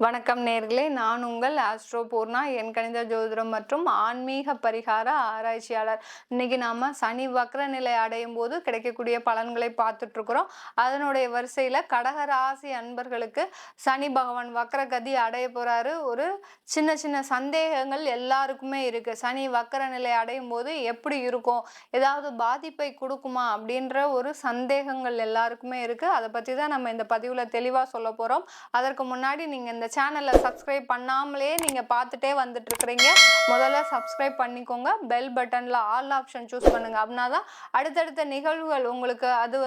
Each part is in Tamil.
வணக்கம் நேர்களே, நான் உங்கள் ஆஸ்ட்ரோ பூர்ணா, என் கணித ஜோதிடம் மற்றும் ஆன்மீக பரிகார ஆராய்ச்சியாளர். இன்னைக்கு நாம சனி வக்ர நிலை அடையும் போது கிடைக்கக்கூடிய பலன்களை பார்த்துட்டு இருக்கிறோம். அதனுடைய வரிசையில கடகராசி அன்பர்களுக்கு சனி பகவான் வக்ர கதி அடைய போறாரு. ஒரு சின்ன சின்ன சந்தேகங்கள் எல்லாருக்குமே இருக்கு. சனி வக்ர நிலை அடையும் போது எப்படி இருக்கும், ஏதாவது பாதிப்பை கொடுக்குமா அப்படின்ற ஒரு சந்தேகங்கள் எல்லாருக்குமே இருக்கு. அதை பத்தி தான் நம்ம இந்த பதிவுல தெளிவா சொல்ல போறோம். அதற்கு முன்னாடி நீங்க இந்த சேனலை சப்ஸ்கிரைப் பண்ணாமலே நீங்க பார்த்துட்டே வந்துட்டு இருக்கிறீங்க. முதல்ல சப்ஸ்கிரைப் பண்ணிக்கோங்க. பெல் பட்டன்ல ஆல் ஆப்ஷன் சூஸ் பண்ணுங்க. அப்படின்னாதான் அடுத்தடுத்த நிகழ்வுகள் உங்களுக்கு அது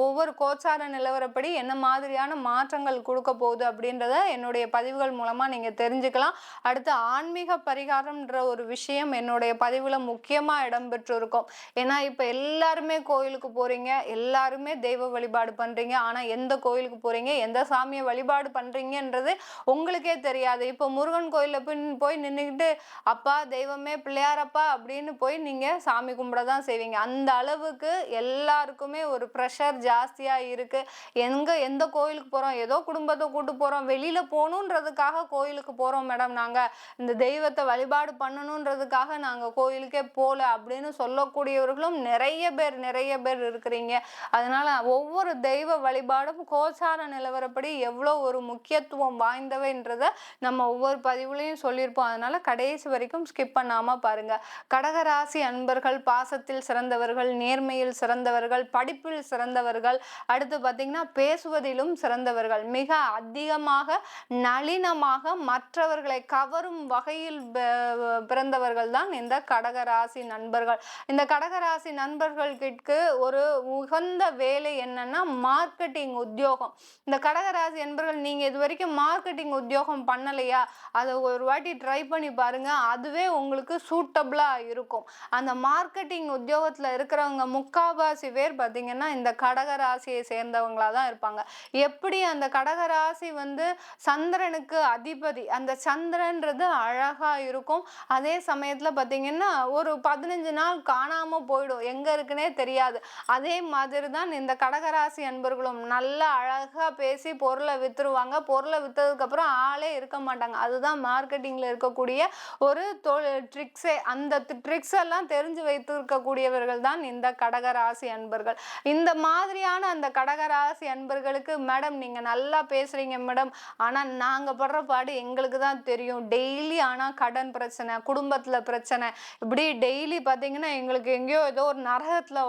ஒவ்வொரு கோச்சார நிலவரப்படி என்ன மாதிரியான மாற்றங்கள் கொடுக்க போகுது அப்படின்றத என்னுடைய பதிவுகள் மூலமா நீங்க தெரிஞ்சுக்கலாம். அடுத்து ஆன்மீக பரிகாரம்ன்ற ஒரு விஷயம் என்னுடைய பதிவுல முக்கியமா இடம்பெற்று இருக்கும். ஏன்னா இப்ப எல்லாருமே கோயிலுக்கு போறீங்க, எல்லாருமே தெய்வ வழிபாடு பண்றீங்க. ஆனா எந்த கோயிலுக்கு போறீங்க, எந்த சாமியை வழிபாடு பண்றீங்கன்றது உங்களுக்கே தெரியாது. இப்போ முருகன் கோயில்ல போய் நின்றுக்கிட்டு அப்பா தெய்வமே பிள்ளையாரப்பா அப்படின்னு போய் நீங்க சாமி கும்பிட தான் செய்வீங்க. அந்த அளவுக்கு எல்லாருக்குமே ஒரு ப்ரெஷர் ஜாஸ்தியா இருக்கு. எந்த கோயிலுக்கு போறோம், ஏதோ குடும்பத்தை கூட்டு போறோம், வெளியில போகணுன்றதுக்காக கோயிலுக்கு போறோம் மேடம், நாங்க இந்த தெய்வத்தை வழிபாடு பண்ணணுன்றதுக்காக நாங்க கோயிலுக்கே போல அப்படின்னு சொல்லக்கூடியவர்களும் நிறைய பேர் இருக்கிறீங்க. அதனால ஒவ்வொரு தெய்வ வழிபாடும் கோச்சார நிலவரப்படி எவ்வளோ ஒரு முக்கியத்துவம் வாய்ந்தவைன்றத நம்ம ஒவ்வொரு பதிவுலையும் சொல்லியிருப்போம். அதனால கடைசி வரைக்கும் ஸ்கிப் பண்ணாம பாருங்க. கடகராசி அன்பர்கள் பாசத்தில் சிறந்தவர்கள், நேர்மையில் சிறந்தவர்கள், படிப்பில் சிறந்தவர்கள், அடுத்து பார்த்தீங்கன்னா பேசுவதிலும் சிறந்தவர்கள், மிக அதிகமாக நளினமாக மற்றவர்களை கவரும் வகையில் பிறந்தவர்கள் தான் இந்த கடகராசி நண்பர்கள். இந்த கடகராசி நண்பர்களுக்கு ஒரு உகந்த வேலை என்னன்னா மார்க்கெட்டிங் உத்தியோகம். இந்த கடகராசி நண்பர்கள் நீங்க இது வரைக்கும் மார்க்கெட்டிங் உத்தியோகம் பண்ணலையா, அதை ஒரு வாட்டி ட்ரை பண்ணி பாருங்க. அதுவே உங்களுக்கு சூட்டபிளா இருக்கும். அந்த மார்க்கெட்டிங் உத்தியோகத்துல இருக்கிறவங்க முக்காவாசி பேர் பார்த்தீங்கன்னா இந்த கடகராசியை சேர்ந்தவங்களா தான் இருப்பாங்க. எப்படி அந்த கடகராசி சந்திரனுக்கு அதிபதி, அந்த சந்திரன்றது அழகா இருக்கும். அதே சமயத்துல பார்த்தீங்கன்னா ஒரு 15 நாள் காணாம போயிடும், எங்க இருக்குன்னே தெரியாது. அதே மாதிரி தான் இந்த கடகராசி அன்பர்களும் நல்லா அழகா பேசி பொருளை வித்துருவாங்க. பொருளை வித்ததுக்கு அப்புறம் ஆளே இருக்க மாட்டாங்க. அதுதான் மார்க்கெட்டிங்ல இருக்கக்கூடிய ஒரு ட்ரிக்ஸே. அந்த ட்ரிக்ஸ் எல்லாம் தெரிஞ்சு வைத்திருக்கக்கூடியவர்கள் தான் இந்த கடகராசி அன்பர்கள். இந்த மாதிரியான அந்த கடகராசி அன்பர்களுக்கு மேடம் நீங்க நல்லா பேசுறீங்க மேடம், ஆனா நாங்க படுற பாடு எங்களுக்கு தான் தெரியும். டெய்லி ஆனா கடன் பிரச்சனை, குடும்பத்துல பிரச்சனை, இப்படி டெய்லி பாத்தீங்கன்னா எங்களுக்கு எங்கேயோ ஏதோ ஒரு நரகத்துல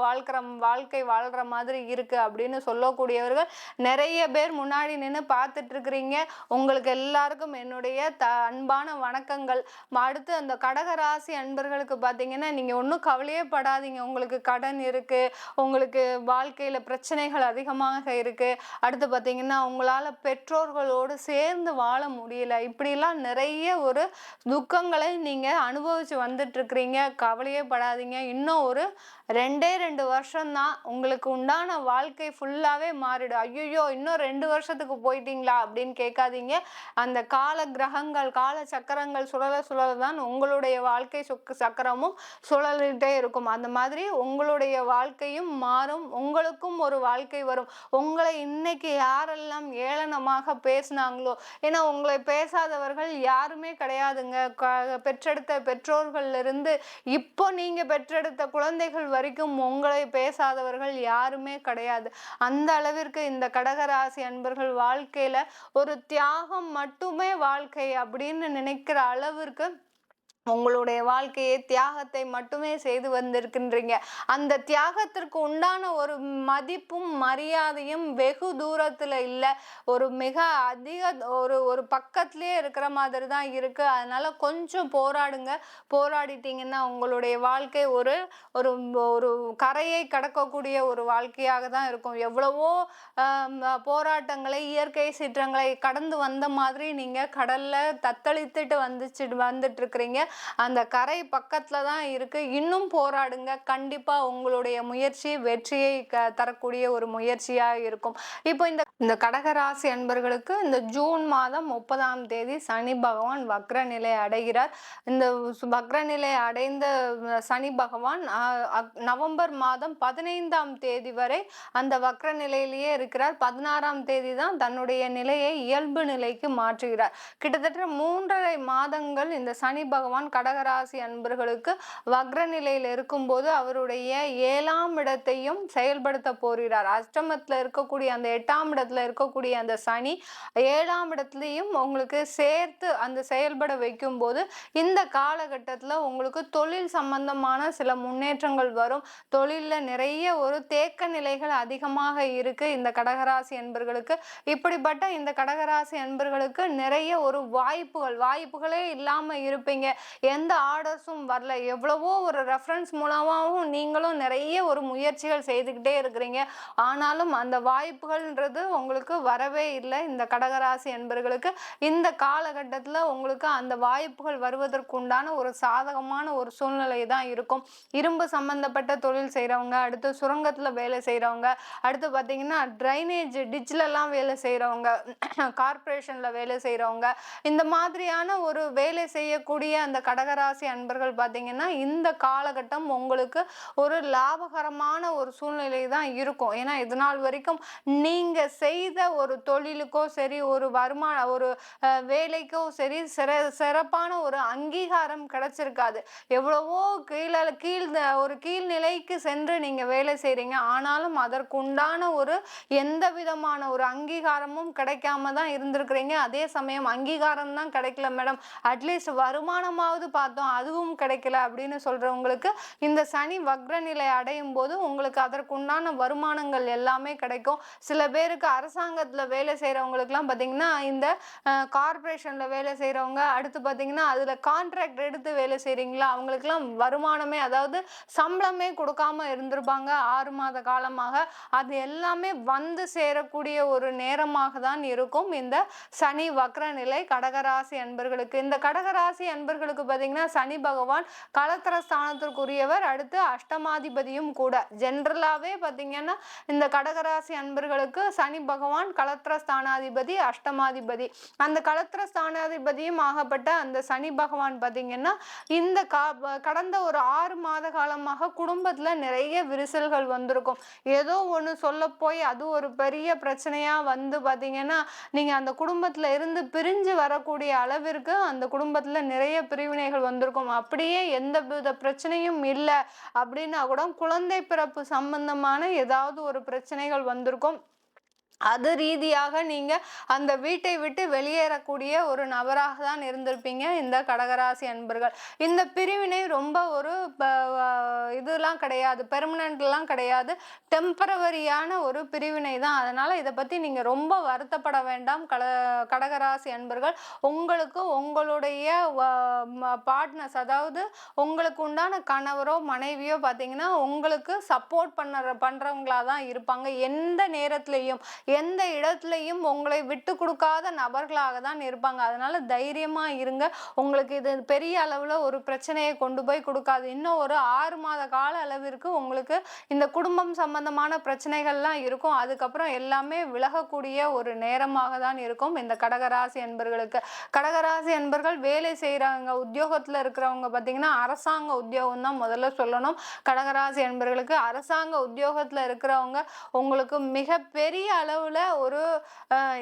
வாழ்க்கை வாழ்ற மாதிரி இருக்கு அப்படின்னு சொல்லக்கூடியவர்கள் நிறைய பேர் முன்னாடி நின்று பார்த்துட்டு இருக்கிறீங்க. உங்களுக்கு எல்லாருக்கும் என்னுடைய அன்பான வணக்கங்கள். அடுத்து அந்த கடகராசி அன்பர்களுக்கு பார்த்தீங்கன்னா நீங்க ஒன்றும் கவலையே படாதீங்க. உங்களுக்கு கடன் இருக்கு, உங்களுக்கு வாழ்க்கையில பிரச்சனைகள் அதிகமாக இருக்கு. அடுத்து பார்த்தீங்கன்னா உங்களால பெற்றோர்களோடு சேர்ந்து வாழ முடியல, இப்படிலாம் நிறைய ஒரு துக்கங்களை நீங்க அனுபவிச்சு வந்துட்டு இருக்கிறீங்க. கவலையே படாதீங்க. இன்னும் ஒரு 2 வருஷம்தான் உங்களுக்கு உண்டான வாழ்க்கை ஃபுல்லாவே மாறிடும். ஐயோ இன்னும் 2 வருஷத்துக்கு போயிட்டீங்களா அப்படின்னு கேட்காதீங்க. அந்த கால கிரகங்கள் கால சக்கரங்கள் சுழல தான் உங்களுடைய வாழ்க்கை சக்கரமும் சுழலிட்டே இருக்கும். அந்த மாதிரி உங்களுடைய வாழ்க்கையும் மாறும், உங்களுக்கும் ஒரு வாழ்க்கை வரும். உங்களை இன்னைக்கு யாரெல்லாம் ஏளனமாக பேசினாங்களோ, ஏன்னா உங்களை பேசாதவர்கள் யாருமே கிடையாதுங்க. பெற்றெடுத்த பெற்றோர்கள் இருந்து இப்போ நீங்க பெற்றெடுத்த குழந்தைகள் வரைக்கும் உங்களை பேசாதவர்கள் யாருமே கிடையாது. அந்த அளவிற்கு இந்த கடகராசி அன்பர்கள் வாழ்க்கையில ஒரு தியாகம் மட்டுமே வாழ்க்கை அப்படின்னு நினைக்கிற அளவிற்கு உங்களுடைய வாழ்க்கையை தியாகத்தை மட்டுமே செய்து வந்திருக்கின்றீங்க. அந்த தியாகத்திற்கு உண்டான ஒரு மதிப்பும் மரியாதையும் வெகு தூரத்துல இல்லை, ஒரு மிக அதிக ஒரு பக்கத்திலேயே இருக்கிற மாதிரி தான் இருக்கு. அதனால கொஞ்சம் போராடுங்க. போராடிட்டீங்கன்னா உங்களுடைய வாழ்க்கை ஒரு ஒரு ஒரு கரையை கடக்கக்கூடிய ஒரு வாழ்க்கையாக தான் இருக்கும். எவ்வளவோ போராட்டங்களை இயற்கை சீற்றங்களை கடந்து வந்த மாதிரி நீங்க கடல்ல தத்தளித்துட்டு வந்துட்டு இருக்கிறீங்க. அந்த கரை பக்கத்துல தான் இருக்கு. இன்னும் போராடுங்க. கண்டிப்பா உங்களுடைய முயற்சி வெற்றியை தரக்கூடிய ஒரு முயற்சியா இருக்கும். இப்போ இந்த இந்த கடகராசி அன்பர்களுக்கு இந்த ஜூன் மாதம் 30ஆம் தேதி சனி பகவான் வக்ர நிலை அடைகிறார். இந்த வக்ர நிலை அடைந்த சனி பகவான் நவம்பர் மாதம் 15ஆம் தேதி வரை அந்த வக்ர நிலையிலேயே இருக்கிறார். 16ஆம் தேதி தான் தன்னுடைய நிலையை இயல்பு நிலைக்கு மாற்றுகிறார். கிட்டத்தட்ட 3.5 மாதங்கள் இந்த சனி பகவான் கடகராசி அன்பர்களுக்கு வக்ர நிலையில் இருக்கும்போது அவருடைய 7ஆம் இடத்தையும் செயல்படுத்த போகிறார். அஷ்டமத்தில் இருக்கக்கூடிய அந்த 8ஆம் இடத்துல இருக்கக்கூடிய அந்த சனி 7ஆம் இடத்துலையும் உங்களுக்கு சேர்த்து அந்த செயல்பட வைக்கும் போது இந்த காலகட்டத்தில் உங்களுக்கு தொழில் சம்பந்தமான சில முன்னேற்றங்கள் வரும். தொழிலில் நிறைய ஒரு தேக்க நிலைகள் அதிகமாக இருக்கு இந்த கடகராசி என்பர்களுக்கு. இப்படிப்பட்ட இந்த கடகராசி என்பர்களுக்கு நிறைய ஒரு வாய்ப்புகளே இல்லாம இருப்பீங்க. எந்த ஆர்டர்ஸும் வரல. எவ்வளவோ ஒரு ரெஃபரன்ஸ் மூலமாகவும் நீங்களும் நிறைய ஒரு முயற்சிகள் செய்துக்கிட்டே இருக்கிறீங்க. ஆனாலும் அந்த வாய்ப்புகள்ன்றது உங்களுக்கு வரவே இல்லை. இந்த கடகராசி என்பர்களுக்கு இந்த காலகட்டத்தில் உங்களுக்கு அந்த வாய்ப்புகள் வருவதற்குண்டான ஒரு சாதகமான ஒரு சூழ்நிலை தான் இருக்கும். இரும்பு சம்பந்தப்பட்ட தொழில் செய்கிறவங்க, அடுத்து சுரங்கத்தில் வேலை செய்கிறவங்க, அடுத்து பார்த்தீங்கன்னா ட்ரைனேஜ் டிச்சிலெல்லாம் வேலை செய்கிறவங்க, கார்பரேஷனில் வேலை செய்கிறவங்க, இந்த மாதிரியான ஒரு வேலை செய்யக்கூடிய அந்த கடகராசி அன்பர்கள் பார்த்தீங்கன்னா இந்த காலகட்டம் உங்களுக்கு ஒரு லாபகரமான ஒரு சூழ்நிலை தான் இருக்கும். ஏன்னா இது நாள் வரைக்கும் நீங்க செய்த ஒரு தொழிலுக்கோ சரி, ஒரு ஒரு வேலைக்கோ சரி சிறப்பான ஒரு அங்கீகாரம் கிடைச்சிருக்காது. எவ்வளவோ ஒரு கீழ்நிலைக்கு சென்று நீங்க வேலை செய்றீங்க. ஆனாலும் அதற்குண்டான ஒரு எந்த விதமான ஒரு அங்கீகாரமும் கிடைக்காம தான் இருந்திருக்கிறீங்க. அதே சமயம் அங்கீகாரம் தான் கிடைக்கல மேடம், அட்லீஸ்ட் வருமானமாவது பார்த்தோம், அதுவும் கிடைக்கல அப்படின்னு சொல்றவங்களுக்கு இந்த சனி வக்ர நிலை அடையும் போது உங்களுக்கு அதற்குண்டான வருமானங்கள் எல்லாமே கிடைக்கும். சில பேருக்கு அரசாங்கத்துல வேலை செய்யறவங்களுக்குலாம் பார்த்தீங்கன்னா இந்த கார்பரேஷன்ல வேலை செய்யறவங்க, அடுத்து பார்த்தீங்கன்னா அதுல கான்ட்ராக்ட் எடுத்து வேலை செய்றீங்களா அவங்களுக்குலாம் வருமானமே, அதாவது சம்பளமே கொடுக்காம இருந்திருப்பாங்க 6 மாத காலமாக. அது எல்லாமே வந்து சேரக்கூடிய ஒரு நேரமாக தான் இருக்கும் இந்த சனி வக்ர நிலை கடகராசி அன்பர்களுக்கு. இந்த கடகராசி அன்பர்களுக்கு பார்த்தீங்கன்னா சனி பகவான் களத்திர ஸ்தானத்திற்குரியவர், அடுத்து அஷ்டமாதிபதியும் கூட. ஜென்ரலாவே பார்த்தீங்கன்னா இந்த கடகராசி அன்பர்களுக்கு சனி பகவான் களத்திர ஸ்தானாதிபதி, அஷ்டமாதிபதி. அந்த களத்திர ஸ்தானாதிபதியும் ஆகப்பட்ட அந்த சனி பகவான் பார்த்தீங்கன்னா இந்த கடந்த ஒரு 6 மாத காலமாக குடும்பத்துல நிறைய விரிசல்கள் வந்திருக்கும். ஏதோ ஒன்று சொல்ல போய் அது ஒரு பெரிய பிரச்சனையா வந்து பார்த்தீங்கன்னா நீங்க அந்த குடும்பத்துல இருந்து பிரிஞ்சு வரக்கூடிய அளவிற்கு அந்த குடும்பத்துல நிறைய பிரிவினைகள் வந்திருக்கும். அப்படியே எந்த வித பிரச்சனையும் இல்லை அப்படின்னா கூட குழந்தை பிறப்பு சம்பந்தமான ஏதாவது ஒரு பிரச்சனைகள் வந்திருக்கும். அது ரீதியாக நீங்க அந்த வீட்டை விட்டு வெளியேறக்கூடிய ஒரு நபராக தான் இருந்திருப்பீங்க இந்த கடகராசி அன்பர்கள். இந்த பிரிவினை ரொம்ப ஒரு இதெல்லாம் கிடையாது, பெர்மனன்ட்லாம் கிடையாது, டெம்பரவரியான ஒரு பிரிவினை தான். அதனால இதை பத்தி நீங்க ரொம்ப வருத்தப்பட வேண்டாம் கடகராசி அன்பர்கள். உங்களுக்கு உங்களுடைய பார்ட்னர்ஸ், அதாவது உங்களுக்கு உண்டான கணவரோ மனைவியோ பார்த்தீங்கன்னா உங்களுக்கு சப்போர்ட் பண்றவங்களா தான் இருப்பாங்க. எந்த நேரத்திலையும் எந்த இடத்துலையும் உங்களை விட்டு கொடுக்காத நபர்களாக தான் இருப்பாங்க. அதனால தைரியமா இருங்க. உங்களுக்கு இது பெரிய அளவுல ஒரு பிரச்சனையை கொண்டு போய் கொடுக்காது. இன்னும் ஒரு 6 மாத கால அளவிற்கு உங்களுக்கு இந்த குடும்பம் சம்பந்தமான பிரச்சனைகள்லாம் இருக்கும். அதுக்கப்புறம் எல்லாமே விலகக்கூடிய ஒரு நேரமாக தான் இருக்கும் இந்த கடகராசி அன்பர்களுக்கு. கடகராசி அன்பர்கள் வேலை செய்யறாங்க, உத்தியோகத்துல இருக்கிறவங்க பார்த்தீங்கன்னா அரசாங்க உத்தியோகம் தான் முதல்ல சொல்லணும். கடகராசி அன்பர்களுக்கு அரசாங்க உத்தியோகத்துல இருக்கிறவங்க உங்களுக்கு மிக பெரிய அளவுல ஒரு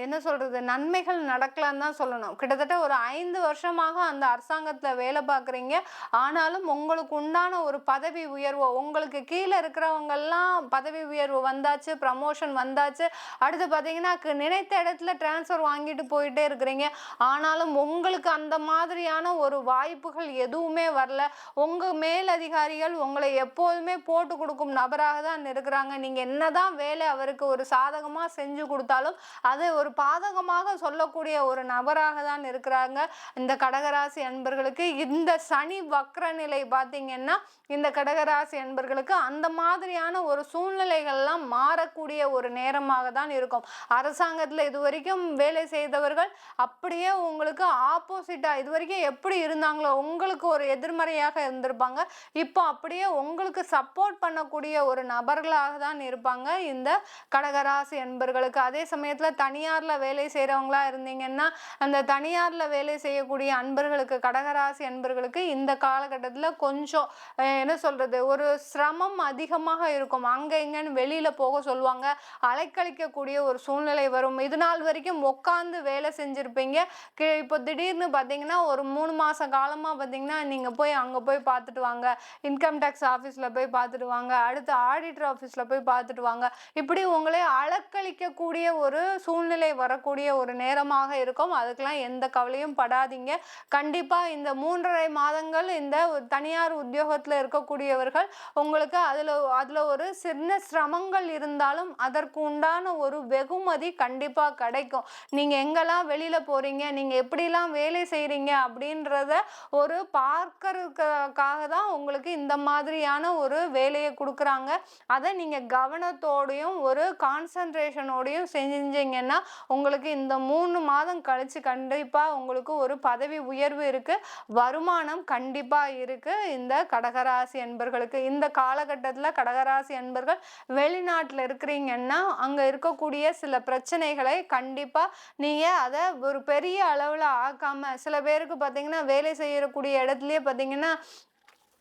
என்ன சொல்றது நன்மைகள் நடக்கலான்னு தான் சொல்லணும். கிட்டத்தட்ட ஒரு 5 வருஷமாக அந்த அரசாங்கத்துல வேலை பார்க்குறீங்க. ஆனாலும் உங்களுக்கு உண்டான ஒரு பதவி உயர்வு, உங்களுக்கு கீழே இருக்கிறவங்க எல்லாம் பதவி உயர்வு வந்தாச்சு, ப்ரமோஷன் வந்தாச்சு, அடுத்து பார்த்தீங்கன்னா நினைத்த இடத்துல டிரான்ஸ்ஃபர் வாங்கிட்டு போயிட்டே இருக்கிறீங்க. ஆனாலும் உங்களுக்கு அந்த மாதிரியான ஒரு வாய்ப்புகள் எதுவுமே வரல. உங்க மேலதிகாரிகள் உங்களை எப்போதுமே போட்டு கொடுக்கும் நபராக தான் இருக்கிறாங்க. நீங்க என்னதான் வேலை அவருக்கு ஒரு சாதகமா செஞ்சு கொடுத்தாலும் அதை ஒரு பாதகமாக சொல்லக்கூடிய ஒரு நபராக தான் இருக்கிறாங்க இந்த கடகராசி அன்பர்களுக்கு. இந்த சனி வக்ர நிலை பார்த்தீங்கன்னா இந்த கடகராசி அன்பர்களுக்கு அந்த மாதிரியான ஒரு சூழ்நிலைகள்லாம் மாறக்கூடிய ஒரு நேரமாக தான் இருக்கும். அரசாங்கத்தில் இதுவரைக்கும் வேலை செய்தவர்கள் அப்படியே உங்களுக்கு ஆப்போசிட்டா இதுவரைக்கும் எப்படி இருந்தாங்களோ உங்களுக்கு ஒரு எதிர்மறையாக இருந்திருப்பாங்க. இப்போ அப்படியே உங்களுக்கு சப்போர்ட் பண்ணக்கூடிய ஒரு நபர்களாக தான் இருப்பாங்க இந்த கடகராசி அன்பர்கள். அன்பர்களுக்கு, அதே சமயத்துல தனியார்ல வேலை செய்றவங்களா இருந்தீங்கன்னா, அந்த தனியார்ல வேலை செய்யக்கூடிய அன்பர்களுக்கு, கடகராசி அன்பர்களுக்கு இந்த காலகட்டத்துல கொஞ்சம் என்ன சொல்றது, ஒரு சிரமம் அதிகமாக இருக்கும். அங்க இங்கன்னு வெளியில போக சொல்லுவாங்க. அலைக்கழிக்கக்கூடிய ஒரு சூழ்நிலை வரும். இது நாள் வரைக்கும் உட்கார்ந்து வேலை செஞ்சிருப்பீங்க. இப்போ திடீர்னு பார்த்தீங்கன்னா, ஒரு 3 மாச காலமா பார்த்தீங்கன்னா, நீங்க போய் அங்க போய் பார்த்துட்டு வாங்க. இன்கம் டாக்ஸ் ஆஃபீஸ்ல போய் பார்த்துட்டு வாங்க. அடுத்து ஆடிட்டர் ஆஃபீஸ்ல போய் பார்த்துட்டு வாங்க. இப்படி உங்களை அலக்களிக்கக்கூடிய ஒரு சூழ்நிலை வரக்கூடிய ஒரு நேரமாக இருக்கும். அதுக்கெல்லாம் எந்த கவலையும் படாதீங்க. கண்டிப்பா இந்த 3 1/2 மாதங்கள் இந்த தனியார் உத்தியோகத்துல இருக்கக்கூடியவர்கள் உங்களுக்கு அதுல ஒரு சின்ன சிரமங்கள் இருந்தாலும் அதற்கு உண்டான ஒரு வெகுமதி கண்டிப்பா கிடைக்கும். நீங்க எங்கெல்லாம் வெளியில போறீங்க, நீங்க எப்படிலாம் வேலை செய்றீங்க அப்படின்றத ஒரு பார்க்கறதுக்காக தான் உங்களுக்கு இந்த மாதிரியான ஒரு வேலையை கொடுக்குறாங்க. அதை நீங்க கவனத்தோடையும் ஒரு கான்சன்ட்ரேஷனோடையும் செஞ்சீங்கன்னா உங்களுக்கு இந்த 3 மாதம் கழிச்சு கண்டிப்பா உங்களுக்கு ஒரு பதவி உயர்வு இருக்கு, வருமானம் கண்டிப்பா இருக்கு. இந்த கடகராசி அன்பர்களுக்கு இந்த காலகட்டத்துல கடகராசி அன்பர்கள் வெளிநாட்டுல இருக்கிறீங்கன்னா அங்க இருக்கக்கூடிய சில பிரச்சனைகளை கண்டிப்பா நீங்க அதை ஒரு பெரிய அளவுல ஆக்காம, சில பேருக்கு பாத்தீங்கன்னா வேலை செய்யக்கூடிய இடத்துலயே பாத்தீங்கன்னா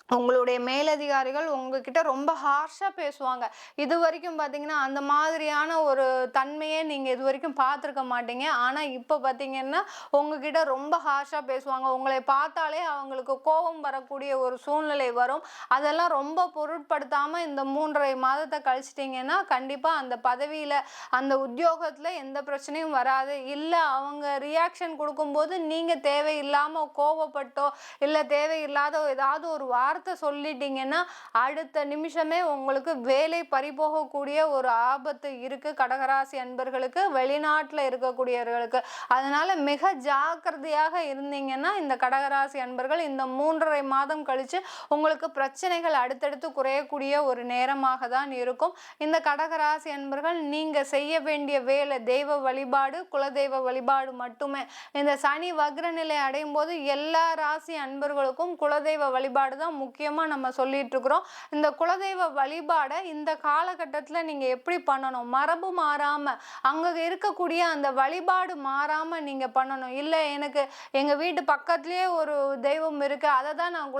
உங்களுடைய மேலதிகாரிகள் உங்ககிட்ட ரொம்ப ஹார்ஷா பேசுவாங்க. இது வரைக்கும் பார்த்தீங்கன்னா, அந்த மாதிரியான ஒரு தன்மையே நீங்க இது வரைக்கும் பார்த்துருக்க மாட்டீங்க. ஆனா இப்ப பார்த்தீங்கன்னா, உங்ககிட்ட ரொம்ப ஹார்ஷா பேசுவாங்க. உங்களை பார்த்தாலே அவங்களுக்கு கோபம் வரக்கூடிய ஒரு சூழ்நிலை வரும். அதெல்லாம் ரொம்ப பொருட்படுத்தாம இந்த 3 1/2 மாதத்தை கழிச்சிட்டிங்கன்னா, கண்டிப்பா அந்த பதவியில, அந்த உத்தியோகத்துல எந்த பிரச்சனையும் வராது. இல்ல அவங்க ரியாக்ஷன் கொடுக்கும்போது நீங்க தேவையில்லாம கோபப்பட்டோ, இல்ல தேவையில்லாத ஏதாவது ஒரு வார்த்தை சொல்லிட்டீங்கன்னா அடுத்த நிமிஷமே உங்களுக்கு வேலை பறிபோகக்கூடிய ஒரு ஆபத்து இருக்கு கடகராசி அன்பர்களுக்கு, வெளிநாட்டுல இருக்கக்கூடியவர்களுக்கு. அதனால மிக ஜாக்கிரதையாக இருந்தீங்கன்னா இந்த கடகராசி அன்பர்கள் இந்த 3 1/2 மாதம் கழிச்சு உங்களுக்கு பிரச்சனைகள் அடுத்தடுத்து குறையக்கூடிய ஒரு நேரமாக தான் இருக்கும். இந்த கடகராசி அன்பர்கள் நீங்க செய்ய வேண்டிய வேலை தெய்வ வழிபாடு, குலதெய்வ வழிபாடு மட்டுமே. இந்த சனி வக்ரநிலை அடையும் போது எல்லா ராசி அன்பர்களுக்கும் குலதெய்வ வழிபாடு தான் முக்கியமா நம்ம சொல்லிட்டு இருக்கிறோம். இந்த குலதெய்வ வழிபாடை இந்த காலகட்டத்துல நீங்க எப்படி பண்ணணும், மரபு மாறாம அங்க இருக்கக்கூடிய அந்த வழிபாடு மாறாம நீங்க பண்ணணும். இல்ல எனக்கு எங்க வீட்டு பக்கத்துலயே ஒரு தெய்வம் இருக்கு, அதை தான் நான்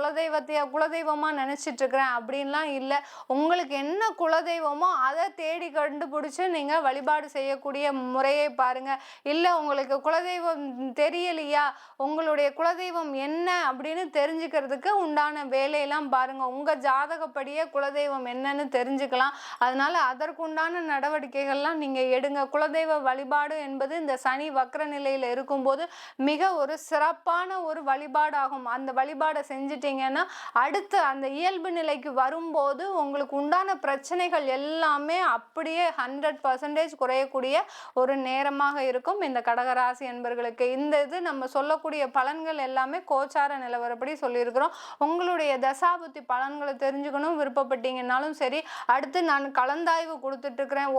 குலதெய்வமா நினைச்சிட்டு இருக்கிறேன் அப்படின்லாம் இல்லை. உங்களுக்கு என்ன குலதெய்வமோ அதை தேடி கண்டுபிடிச்சு நீங்க வழிபாடு செய்யக்கூடிய முறையை பாருங்க. இல்ல உங்களுக்கு குலதெய்வம் தெரியலையா, உங்களுடைய குலதெய்வம் என்ன அப்படின்னு தெரிஞ்சுக்கிறதுக்கு உண்டான வேலையெல்லாம் பாருங்க. உங்க ஜாதகப்படியே குலதெய்வம் என்னன்னு தெரிஞ்சுக்கலாம். அதனால அதற்குண்டான நடவடிக்கைகள்லாம் நீங்க எடுங்க. குலதெய்வ வழிபாடு என்பது இந்த சனி வக்ர நிலையில இருக்கும்போது மிக ஒரு சிறப்பான ஒரு வழிபாடாகும். அந்த வழிபாடை செஞ்சிட்டீங்கன்னா அடுத்து அந்த இயல்பு நிலைக்கு வரும்போது உங்களுக்கு உண்டான பிரச்சனைகள் எல்லாமே அப்படியே 100% குறையக்கூடிய ஒரு நேரமாக இருக்கும் இந்த கடகராசி என்பர்களுக்கு. இந்த இது நம்ம சொல்லக்கூடிய பலன்கள் எல்லாமே கோச்சார நிலவரப்படி சொல்லியிருக்கிறோம். உங்களுடைய தசாபுத்தி பலன்களை தெரிஞ்சுக்கணும் விருப்பப்பட்டீங்கன்னாலும் சரி, அடுத்து நான் கலந்தாய்வு கொடுத்துட்டு இருக்கிறேன்.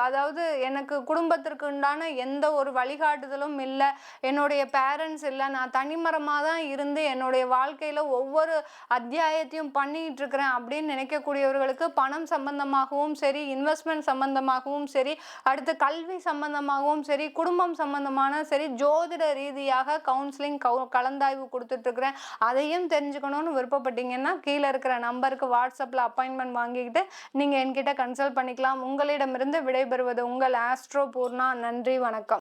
அதாவது எனக்கு குடும்பத்திற்கு உண்டான எந்த ஒரு வழிகாட்டுதலும் இல்லை, என்னுடைய பேரண்ட்ஸ் இல்லை, நான் தனிமரமாக தான் இருந்து என்னுடைய வாழ்க்கையில் ஒவ்வொரு அத்தியாயத்தையும் பண்ணிட்டு இருக்கிறேன் அப்படின்னு நினைக்கக்கூடியவர்களுக்கு பணம் சம்பந்தமாகவும் சரி, இன்வெஸ்ட்மெண்ட் சம்பந்தமாகவும் சரி, அடுத்து கல்வி சம்பந்தமாகவும் சரி, குடும்பம் சம்பந்தமான சரி, ஜோதிட ரீதியாக கவுன்சிலிங் கலந்தாய்வு கொடுத்துட்டு இருக்கிறேன். அதையும் தெரிஞ்சுக்கணும்னு விருப்பப்பட்டீங்கன்னா கீழே இருக்கிற நம்பருக்கு வாட்ஸ்அப்பில் அப்பாயின்மெண்ட் வாங்கிக்கிட்டு நீங்கள் என்கிட்ட கன்சல்ட் பண்ணிக்கலாம். உங்களிடமிருந்து விடைபெறுவது உங்கள் ஆஸ்ட்ரோ பூர்ணா. நன்றி, வணக்கம்.